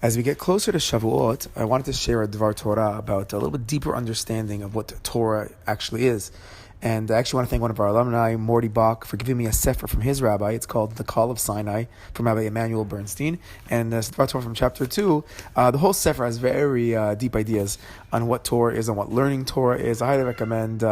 As we get closer to Shavuot, I wanted to share a Dvar Torah about a little bit deeper understanding of what Torah actually is. And I actually want to thank one of our alumni, Morty Bach, for giving me a sefer from his rabbi. It's called The Call of Sinai, from Rabbi Emanuel Bernstein. And Dvar Torah from chapter 2, the whole sefer has very deep ideas on what Torah is and what learning Torah is. I highly recommend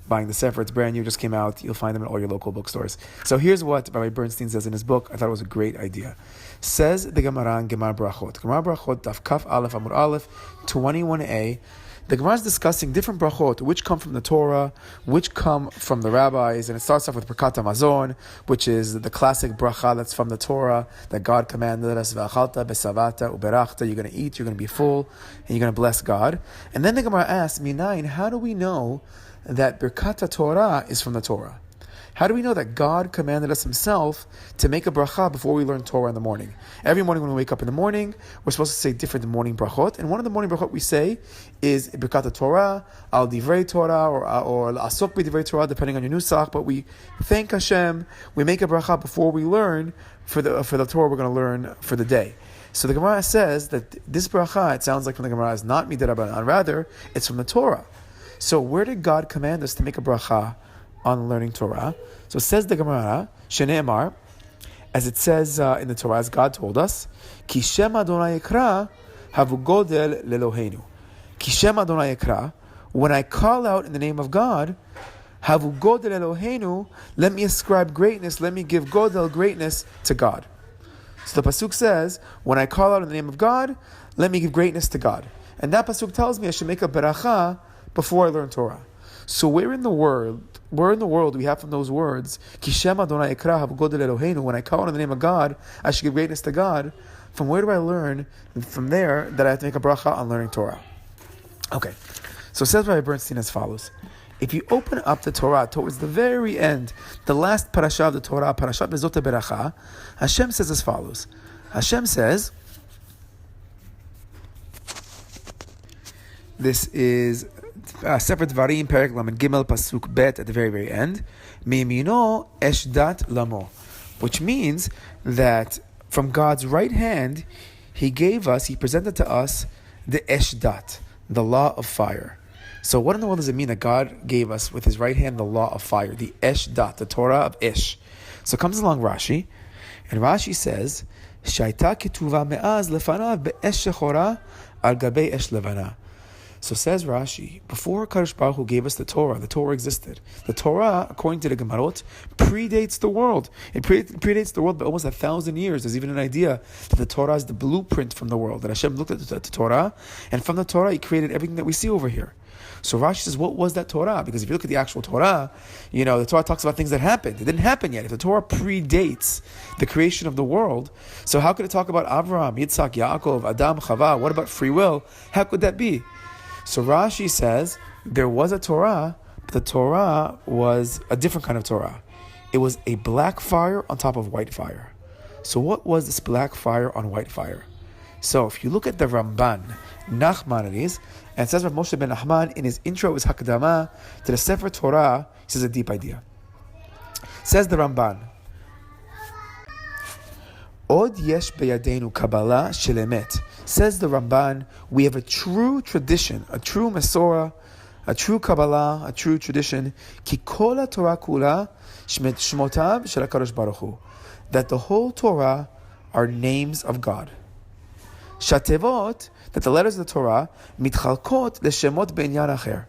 buying the sefer. It's brand new, just came out. You'll find them in all your local bookstores. So here's what Rabbi Bernstein says in his book. I thought it was a great idea. Says the Gemara in Gemara Brachot. Gemara Brachot, Daf Kaf Aleph Amud Aleph, 21a. The Gemara is discussing different brachot, which come from the Torah, which come from the rabbis, and it starts off with Birkat HaMazon, which is the classic bracha that's from the Torah, that God commanded us, V'achalta besavata uberachta, you're going to eat, you're going to be full, and you're going to bless God. And then the Gemara asks, Minayin, how do we know that Birkat Torah is from the Torah? How do we know that God commanded us himself to make a bracha before we learn Torah in the morning? Every morning when we wake up in the morning, we're supposed to say different morning brachot. And one of the morning brachot we say is Birkat Torah, Al Divrei Torah, or Asok B'Divrei Torah, depending on your nusach. But we thank Hashem, we make a bracha before we learn for the Torah we're going to learn for the day. So the Gemara says that this bracha, it sounds like from the Gemara, is not Midei Rabbanan, rather, it's from the Torah. So where did God command us to make a bracha on learning Torah? So it says the Gemara, Shene'emar, as it says in the Torah, as God told us, Ki Shem Adonai Yikra havu godel lelohenu. Ki Shem Adonai Yikra, when I call out in the name of God, havu godel Eloheinu, let me ascribe greatness, let me give godel, greatness, to God. So the pasuk says, when I call out in the name of God, let me give greatness to God. And that pasuk tells me I should make a beracha before I learn Torah. So where in the world do we have from those words, Ki Shem Adonai Yikra havu godel Eloheinu, when I call on the name of God, I should give greatness to God? From where do I learn from there that I have to make a bracha on learning Torah? Okay, so it says Rabbi Bernstein as follows. If you open up the Torah towards the very end, the last parasha of the Torah, Parashat Bezot Beracha, Hashem says as follows. Hashem says, this is Sefer Dvarim, Perek Lamed Gimel, Pasuk Bet, at the very, very end. Miyamino Eshdat Lamo, which means that from God's right hand, He presented to us the Eshdat, the law of fire. So what in the world does it mean that God gave us with His right hand the law of fire, the Eshdat, the Torah of Ish? So comes along Rashi, and Rashi says, Shaita ketuva me'az lefanav be'esh shechora al gabei esh levana. So says Rashi, before Kadosh Baruch Hu gave us the Torah existed. The Torah, according to the Gemarot, predates the world. It predates the world by almost 1,000 years. There's even an idea that the Torah is the blueprint from the world, that Hashem looked at the Torah, and from the Torah He created everything that we see over here. So Rashi says, what was that Torah? Because if you look at the actual Torah, the Torah talks about things that happened. It didn't happen yet. If the Torah predates the creation of the world, so how could it talk about Avraham, Yitzhak, Yaakov, Adam, Chava? What about free will? How could that be? So Rashi says, there was a Torah, but the Torah was a different kind of Torah. It was a black fire on top of white fire. So what was this black fire on white fire? So if you look at the Ramban, Nachman it is, and it says Rav Moshe ben Nachman in his intro, his Hakdama to the Sefer Torah, he says a deep idea. Says the Ramban, Od yesh beyadenu Kabbalah shel emet. Says the Ramban, we have a true tradition, a true Mesorah, a true Kabbalah, a true tradition, ki kol Torah kula shmotav shel HaKadosh Baruch Hu, that the whole Torah are names of God. Shatevot, that the letters of the Torah, mitchalkot leshemot be'inyan acher.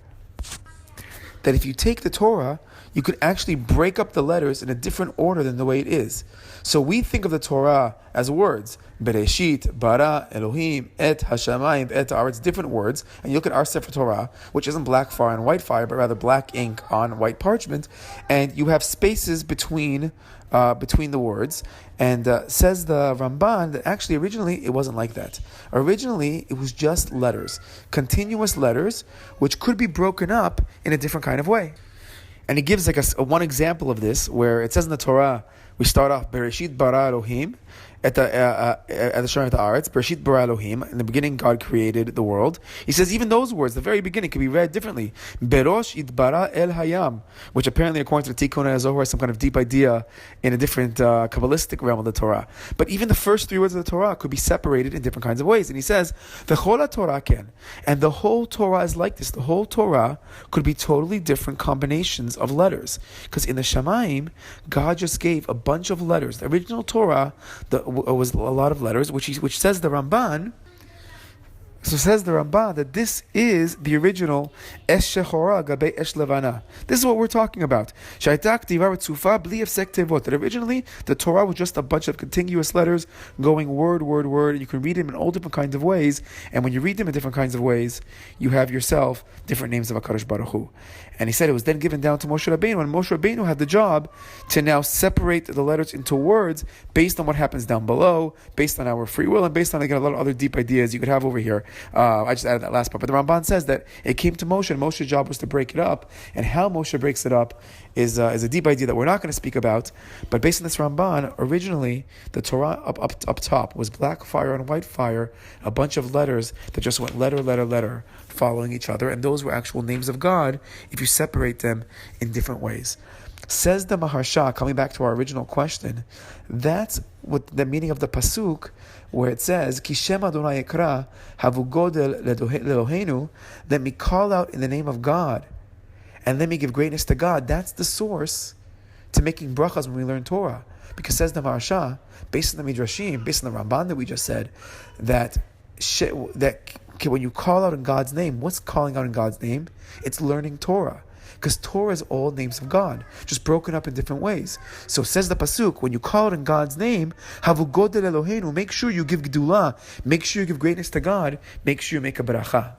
That if you take the Torah, you could actually break up the letters in a different order than the way it is. So we think of the Torah as words. Bereshit, bara, Elohim, et, hashamayim, et, it's different words. And you look at our Sefer Torah, which isn't black fire on white fire, but rather black ink on white parchment. And you have spaces between the words. And says the Ramban that actually originally it wasn't like that. Originally it was just letters, continuous letters, which could be broken up in a different kind of way. And he gives like a one example of this, where it says in the Torah, we start off Bereshit bara Elohim, at the Shemayim Ha'aretz, Bereshit bara Elohim. In the beginning, God created the world. He says even those words, the very beginning, can be read differently. Berosh Idbara El Hayam, which apparently, according to the Tikkun HaZohar, is some kind of deep idea in a different Kabbalistic realm of the Torah. But even the first three words of the Torah could be separated in different kinds of ways. And he says, V'chol Torah ken. And the whole Torah is like this. The whole Torah could be totally different combinations of letters. Because in the Shamayim, God just gave a bunch of letters. The original Torah was a lot of letters, which says the Ramban. So says the Ramban that this is the original Esh Shechora Gabe Esh Levana. This is what we're talking about. That originally the Torah was just a bunch of contiguous letters going word, word, word. And you can read them in all different kinds of ways. And when you read them in different kinds of ways, you have yourself different names of HaKadosh Baruch Hu. And he said it was then given down to Moshe Rabbeinu, and Moshe Rabbeinu had the job to now separate the letters into words based on what happens down below, based on our free will, and based on a lot of other deep ideas you could have over here. I just added that last part. But the Ramban says that it came to Moshe, and Moshe's job was to break it up. And how Moshe breaks it up is a deep idea that we're not going to speak about. But based on this Ramban, originally the Torah up top was black fire on white fire, a bunch of letters that just went letter, letter, letter, following each other. And those were actual names of God if you separate them in different ways. Says the Maharsha, coming back to our original question, that's what the meaning of the pasuk, where it says, Ki Shem Adonai Ekra Havu Godel Lelohenu, let me call out in the name of God, and let me give greatness to God. That's the source to making brachas when we learn Torah. Because says the Maharsha, based on the Midrashim, based on the Ramban that we just said, that when you call out in God's name, what's calling out in God's name? It's learning Torah. Because Torah is all names of God, just broken up in different ways. So says the pasuk, when you call out in God's name, Havu Godel Eloheinu, make sure you give Gedulah, make sure you give greatness to God, make sure you make a bracha.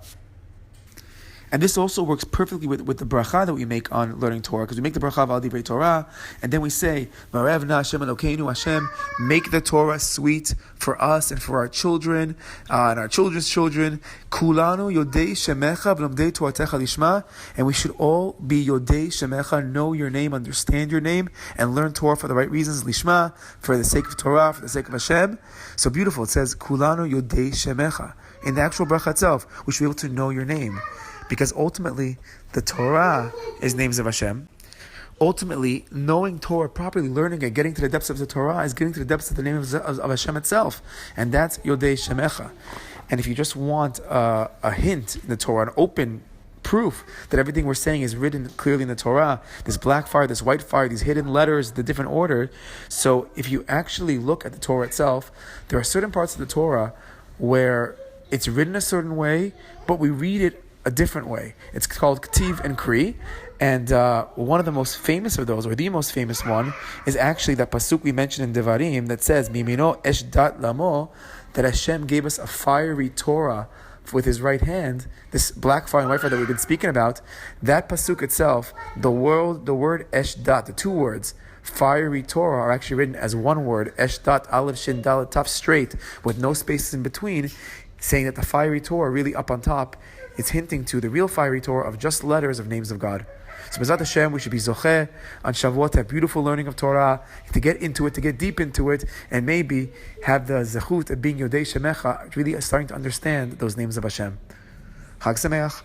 And this also works perfectly with the bracha that we make on learning Torah, because we make the bracha of Al Divrei Torah, and then we say, Marevna Hashem Elokeinu, Hashem, make the Torah sweet for us and for our children, and our children's children. Kulanu Yodei Shemecha V'Lomdei Toratecha Lishma, and we should all be Yodei Shemecha, know your name, understand your name, and learn Torah for the right reasons, Lishma, for the sake of Torah, for the sake of Hashem. So beautiful, it says, Kulanu Yodei Shemecha. In the actual bracha itself, we should be able to know your name. Because ultimately, the Torah is names of Hashem. Ultimately, knowing Torah properly, learning it, getting to the depths of the Torah, is getting to the depths of the name of Hashem itself. And that's Yodei Shemecha. And if you just want a hint in the Torah, an open proof that everything we're saying is written clearly in the Torah, this black fire, this white fire, these hidden letters, the different order. So if you actually look at the Torah itself, there are certain parts of the Torah where it's written a certain way, but we read it a different way. It's called Ktiv and Kri, and one of the most famous of those, or the most famous one, is actually that pasuk we mentioned in Devarim that says, Mimino esh dat lamo, that Hashem gave us a fiery Torah with His right hand, this black fire and white fire that we've been speaking about. That pasuk itself, the word esh dat, the two words, fiery Torah, are actually written as one word, esh dat, aleph shin dalet taf, straight, with no spaces in between, saying that the fiery Torah really up on top, it's hinting to the real fiery Torah of just letters of names of God. So B'ezrat Hashem, we should be zocheh on Shavuot to have beautiful learning of Torah, to get into it, to get deep into it, and maybe have the zechut of being Yodei Shemecha, really starting to understand those names of Hashem. Chag Sameach.